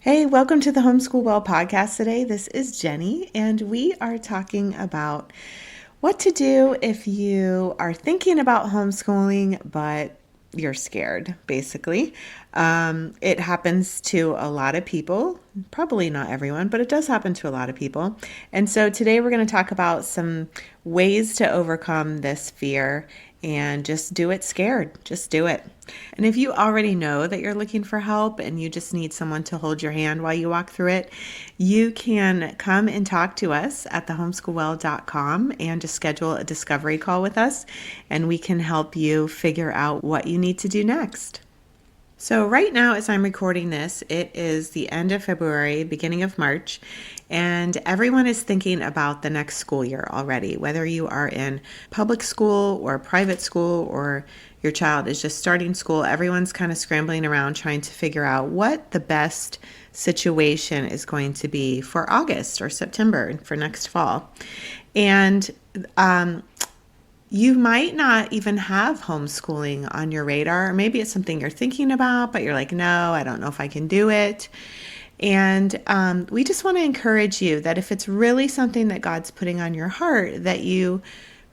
Hey, welcome to the Homeschool Well Podcast today. This is Jenny, and we are talking about what to do if you are thinking about homeschooling, but you're scared, basically. It happens to a lot of people, probably not everyone, but it does happen to a lot of people. And so today we're going to talk about some ways to overcome this fear and just do it scared. Just do it. And if you already know that you're looking for help and you just need someone to hold your hand while you walk through it, you can come and talk to us at thehomeschoolwell.com and just schedule a discovery call with us, and we can help you figure out what you need to do next. So right now, as I'm recording this, it is the end of February, beginning of March, and everyone is thinking about the next school year already, whether you are in public school or private school or your child is just starting school. Everyone's kind of scrambling around trying to figure out what the best situation is going to be for August or September for next fall. And you might not even have homeschooling on your radar. Or maybe it's something you're thinking about, but you're like, no, I don't know if I can do it. And we just want to encourage you that if it's really something that God's putting on your heart, that you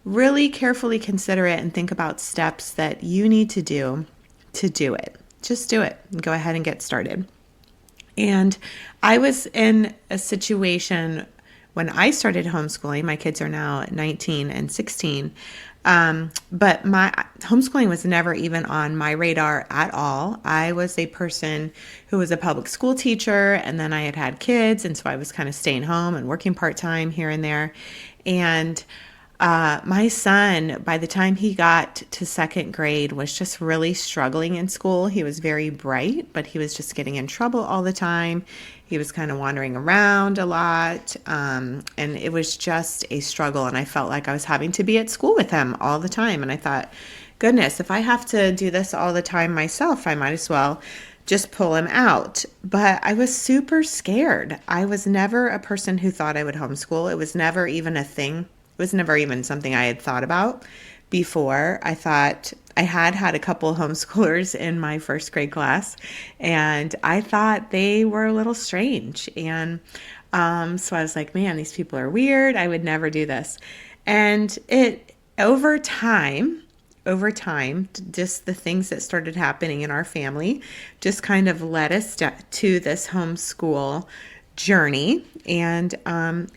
really carefully consider it and think about steps that you need to do it. Just do it and go ahead and get started. And I was in a situation when I started homeschooling. My kids are now 19 and 16. But my homeschooling was never even on my radar at all. I was a person who was a public school teacher, and then I had kids, and so I was kind of staying home and working part-time here and there. And my son, by the time he got to second grade, was just really struggling in school. He was very bright, but he was just getting in trouble all the time. He was kind of wandering around a lot, and it was just a struggle, and I felt like I was having to be at school with him all the time, and I thought, goodness, if I have to do this all the time myself, I might as well just pull him out. But I was super scared. I was never a person who thought I would homeschool. It was never even a thing. It was never even something I had thought about before. I thought I had a couple of homeschoolers in my first grade class, and I thought they were a little strange. And so I was like, man, these people are weird. I would never do this. And over time, just the things that started happening in our family just kind of led us to this homeschool journey. And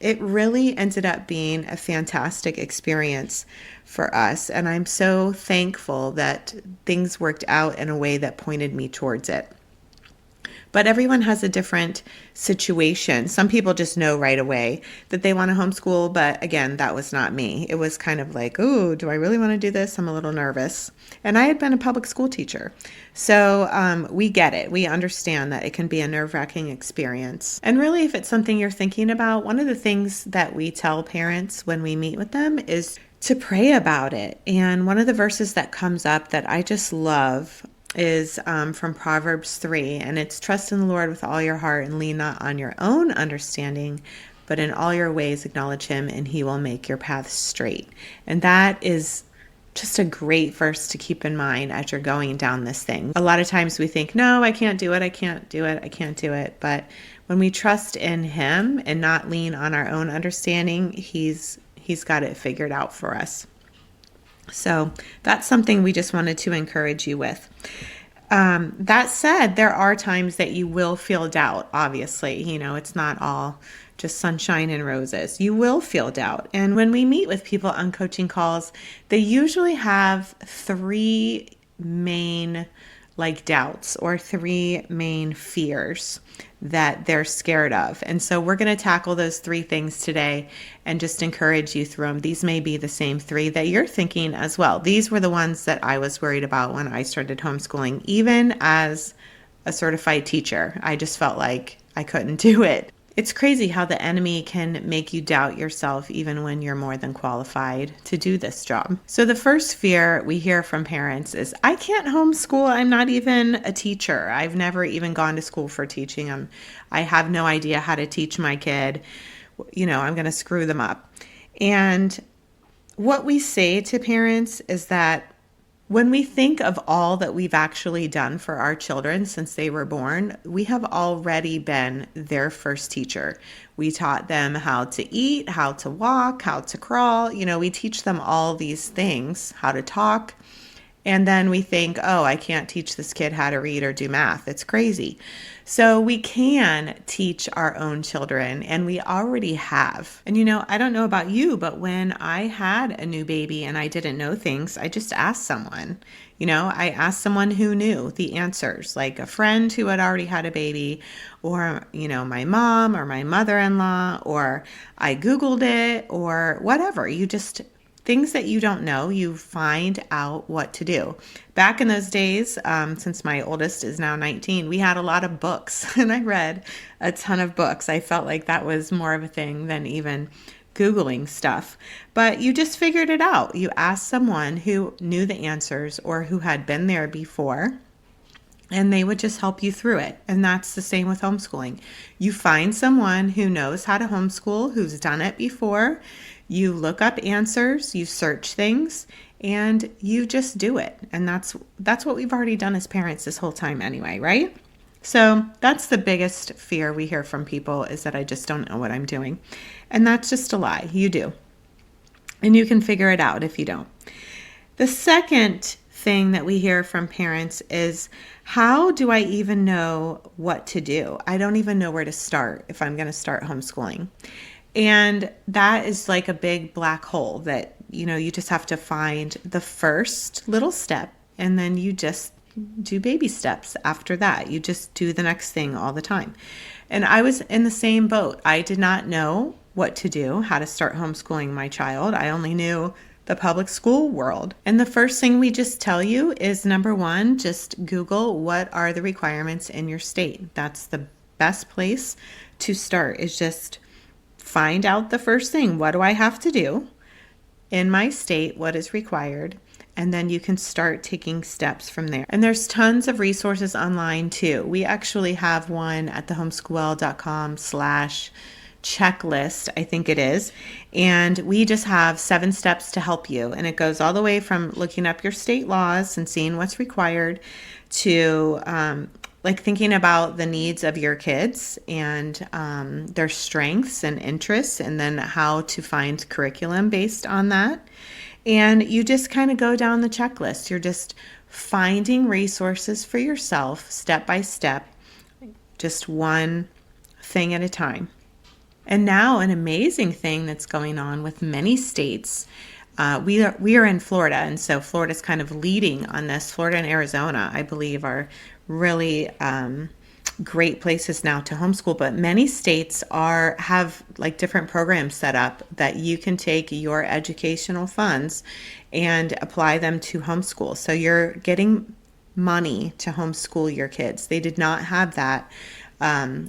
it really ended up being a fantastic experience for us. And I'm so thankful that things worked out in a way that pointed me towards it. But everyone has a different situation. Some people just know right away that they want to homeschool, but again, that was not me. It was kind of like, oh, do I really want to do this? I'm a little nervous. And I had been a public school teacher. So we get it. We understand that it can be a nerve-wracking experience. And really, if it's something you're thinking about, one of the things that we tell parents when we meet with them is to pray about it. And one of the verses that comes up that I just love is from Proverbs 3, and it's trust in the Lord with all your heart and lean not on your own understanding, but in all your ways acknowledge him and he will make your paths straight. And that is just a great verse to keep in mind as you're going down this thing. A lot of times we think, no, I can't do it. But when we trust in him and not lean on our own understanding, he's got it figured out for us. So that's something we just wanted to encourage you with. That said, there are times that you will feel doubt, obviously. It's not all just sunshine and roses. You will feel doubt. And when we meet with people on coaching calls, they usually have three main doubts or three main fears that they're scared of. And so we're going to tackle those three things today and just encourage you through them. These may be the same three that you're thinking as well. These were the ones that I was worried about when I started homeschooling. Even as a certified teacher, I just felt like I couldn't do it. It's crazy how the enemy can make you doubt yourself even when you're more than qualified to do this job. So the first fear we hear from parents is, I can't homeschool. I'm not even a teacher. I've never even gone to school for teaching. I have no idea how to teach my kid. I'm going to screw them up. And what we say to parents is that When we think of all that we've actually done for our children since they were born, we have already been their first teacher. We taught them how to eat, how to walk, how to crawl. We teach them all these things, how to talk. And then we think, oh, I can't teach this kid how to read or do math. It's crazy. So we can teach our own children, and we already have. And I don't know about you, but when I had a new baby and I didn't know things, I just asked someone. I asked someone who knew the answers, like a friend who had already had a baby, or, my mom or my mother-in-law, or I Googled it, or whatever. Things that you don't know, you find out what to do. Back in those days, since my oldest is now 19, we had a lot of books, and I read a ton of books. I felt like that was more of a thing than even Googling stuff. But you just figured it out. You asked someone who knew the answers or who had been there before, and they would just help you through it. And that's the same with homeschooling. You find someone who knows how to homeschool, who's done it before. You look up answers, you search things, and you just do it. And that's what we've already done as parents this whole time anyway, right? So that's the biggest fear we hear from people, is that I just don't know what I'm doing. And that's just a lie. You do. And you can figure it out if you don't. The second thing that we hear from parents is, how do I even know what to do? I don't even know where to start if I'm going to start homeschooling. And that is like a big black hole that, you just have to find the first little step, and then you just do baby steps after that. You just do the next thing all the time. And I was in the same boat. I did not know what to do, how to start homeschooling my child. I only knew the public school world. And the first thing we just tell you is, number one, just Google what are the requirements in your state. That's the best place to start, is just find out the first thing. What do I have to do in my state? What is required? And then you can start taking steps from there. And there's tons of resources online too. We actually have one at the homeschoolwell.com/checklist, I think it is. And we just have 7 steps to help you. And it goes all the way from looking up your state laws and seeing what's required to thinking about the needs of your kids and their strengths and interests, and then how to find curriculum based on that. And you just kind of go down the checklist. You're just finding resources for yourself step by step, just one thing at a time. And now an amazing thing that's going on with many states. We are in Florida, and so Florida's kind of leading on this. Florida and Arizona, I believe, are really great places now to homeschool, but many states have like different programs set up that you can take your educational funds and apply them to homeschool. So you're getting money to homeschool your kids. They did not have that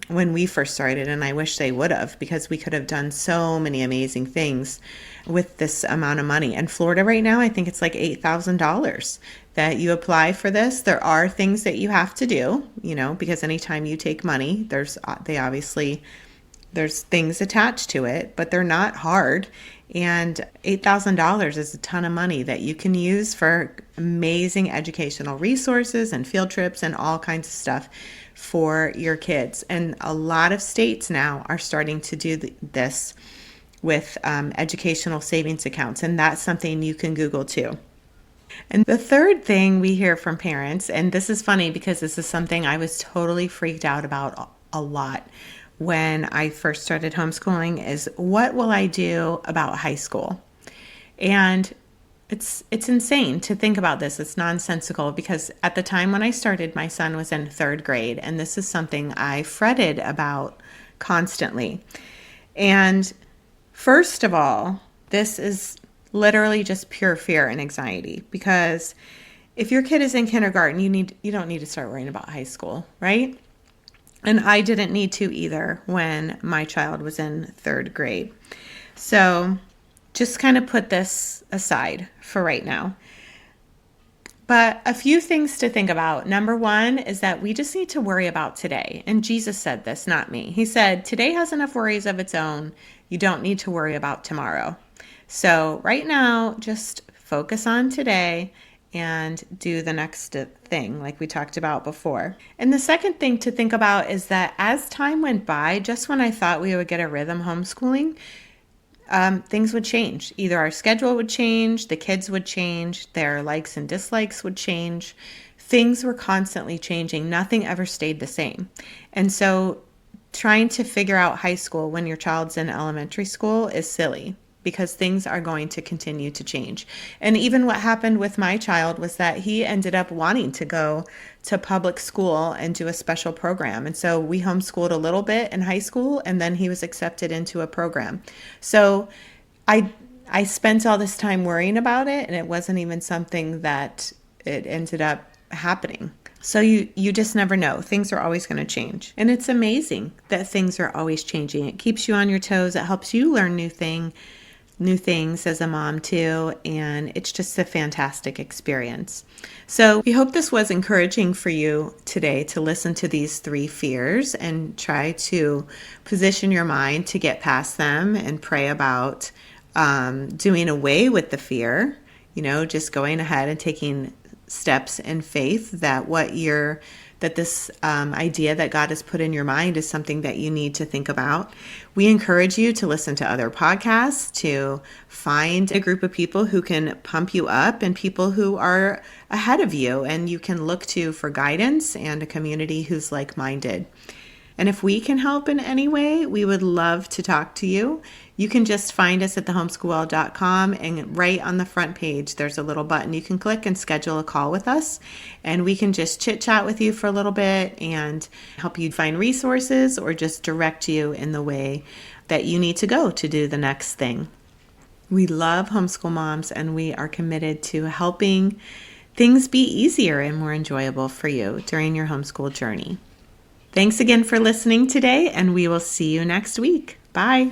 when we first started, and I wish they would have, because we could have done so many amazing things with this amount of money. And Florida right now, I think it's like $8,000 that you apply for this. There are things that you have to do, because anytime you take money, there's things attached to it, but they're not hard. And $8,000 is a ton of money that you can use for amazing educational resources and field trips and all kinds of stuff for your kids. And a lot of states now are starting to do this with educational savings accounts. And that's something you can Google too. And the third thing we hear from parents, and this is funny because this is something I was totally freaked out about a lot when I first started homeschooling, is what will I do about high school? And it's insane to think about this. It's nonsensical, because at the time when I started, my son was in 3rd grade, and this is something I fretted about constantly. And first of all, this is literally just pure fear and anxiety, because if your kid is in kindergarten, you don't need to start worrying about high school, right? And I didn't need to either when my child was in 3rd grade. So just kind of put this aside for right now. But a few things to think about. Number one is that we just need to worry about today. And Jesus said this, not me. He said, today has enough worries of its own. You don't need to worry about tomorrow. So right now, just focus on today and do the next thing like we talked about before. And the second thing to think about is that as time went by, just when I thought we would get a rhythm homeschooling, things would change. Either our schedule would change, the kids would change, their likes and dislikes would change. Things were constantly changing. Nothing ever stayed the same. And so trying to figure out high school when your child's in elementary school is silly, because things are going to continue to change. And even what happened with my child was that he ended up wanting to go to public school and do a special program. And so we homeschooled a little bit in high school, and then he was accepted into a program. So I spent all this time worrying about it, and it wasn't even something that it ended up happening. So you just never know. Things are always going to change. And it's amazing that things are always changing. It keeps you on your toes. It helps you learn new things as a mom too, and it's just a fantastic experience. So we hope this was encouraging for you today to listen to these 3 fears and try to position your mind to get past them and pray about doing away with the fear, just going ahead and taking steps in faith that this idea that God has put in your mind is something that you need to think about. We encourage you to listen to other podcasts, to find a group of people who can pump you up and people who are ahead of you and you can look to for guidance, and a community who's like-minded. And if we can help in any way, we would love to talk to you. You can just find us at thehomeschoolwell.com, and right on the front page, there's a little button you can click and schedule a call with us. And we can just chit chat with you for a little bit and help you find resources or just direct you in the way that you need to go to do the next thing. We love homeschool moms, and we are committed to helping things be easier and more enjoyable for you during your homeschool journey. Thanks again for listening today, and we will see you next week. Bye.